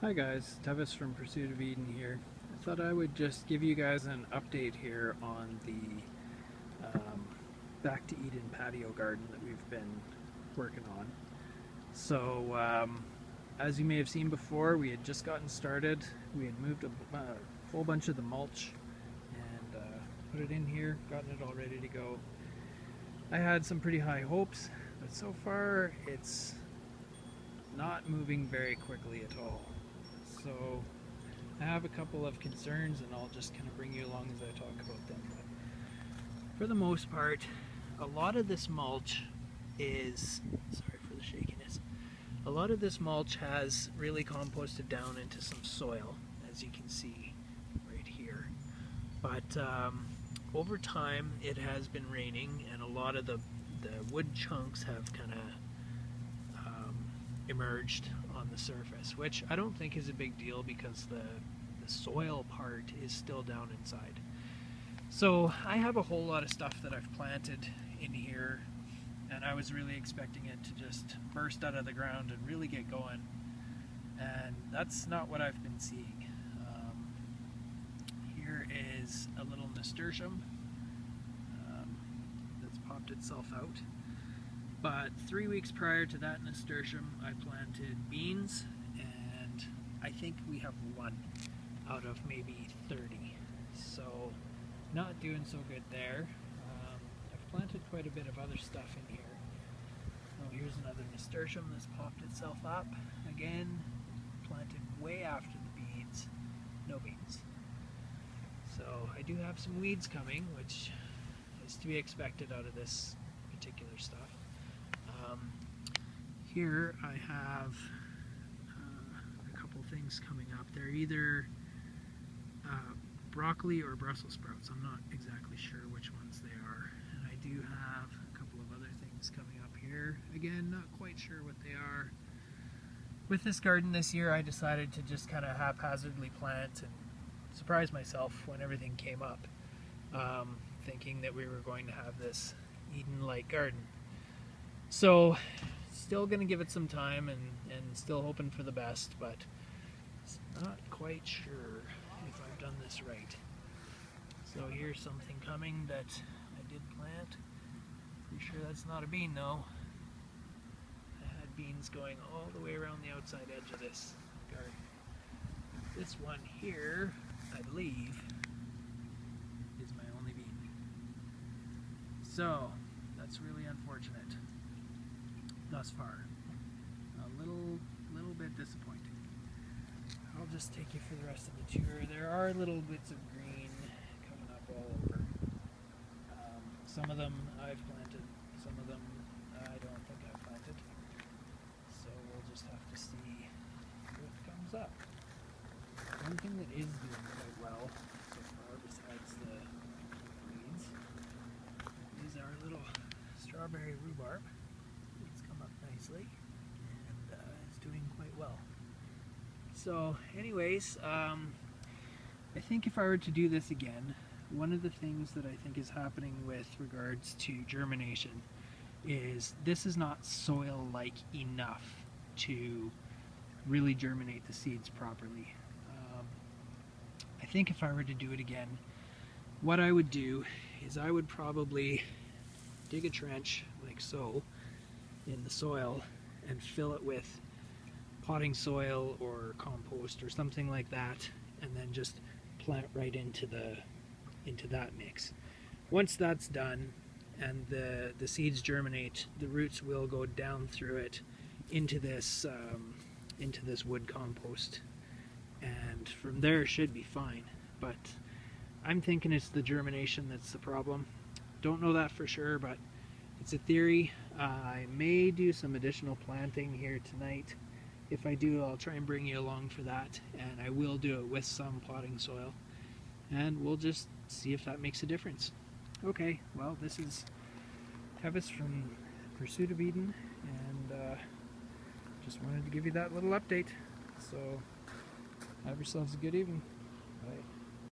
Hi guys, Tevis from Pursuit of Eden here. I thought I would just give you guys an update here on the Back to Eden patio garden that we've been working on. So, as you may have seen before, we had just gotten started. We had moved a whole bunch of the mulch and put it in here, gotten it all ready to go. I had some pretty high hopes, but so far it's not moving very quickly at all. So I have a couple of concerns and I'll just kind of bring you along as I talk about them. But for the most part, a lot of this mulch is, sorry for the shakiness, a lot of this mulch has really composted down into some soil, as you can see right here. But over time it has been raining and a lot of the wood chunks have kind of emerged on the surface, which I don't think is a big deal because the soil part is still down inside. So I have a whole lot of stuff that I've planted in here and I was really expecting it to just burst out of the ground and really get going, and that's not what I've been seeing. Here is a little nasturtium that's popped itself out. But 3 weeks prior to that nasturtium, I planted beans, and I think we have one out of maybe 30. So not doing so good there. I've planted quite a bit of other stuff in here. Oh, here's another nasturtium that's popped itself up. Again, planted way after the beans. No beans. So I do have some weeds coming, which is to be expected out of this particular stuff. Here I have a couple things coming up. They're either broccoli or Brussels sprouts. I'm not exactly sure which ones they are. And I do have a couple of other things coming up here. Again, not quite sure what they are. With this garden this year, I decided to just kind of haphazardly plant and surprise myself when everything came up, thinking that we were going to have this Eden-like garden. So still going to give it some time and still hoping for the best, but not quite sure if I've done this right. So here's something coming that I did plant. Pretty sure that's not a bean though. I had beans going all the way around the outside edge of this garden. This one here, I believe, is my only bean. So that's really unfortunate. Thus far, a little bit disappointing. I'll just take you for the rest of the tour. There are little bits of green coming up all over. Some of them I've planted, some of them I don't think I've planted. So we'll just have to see what comes up. One thing that is doing quite well so far, besides the weeds, is our little strawberry rhubarb. Nicely, and it's doing quite well. So anyways, I think if I were to do this again, one of the things that I think is happening with regards to germination is this is not soil-like enough to really germinate the seeds properly. I think if I were to do it again, what I would do is I would probably dig a trench like so in the soil and fill it with potting soil or compost or something like that, and then just plant right into that mix. Once that's done and the seeds germinate, the roots will go down through it into this wood compost, and from there it should be fine. But I'm thinking it's the germination that's the problem. Don't know that for sure, but it's a theory. I may do some additional planting here tonight. If I do, I'll try and bring you along for that, and I will do it with some potting soil, and we'll just see if that makes a difference. Okay, well, this is Tevis from Pursuit of Eden, and just wanted to give you that little update. So have yourselves a good evening. Bye.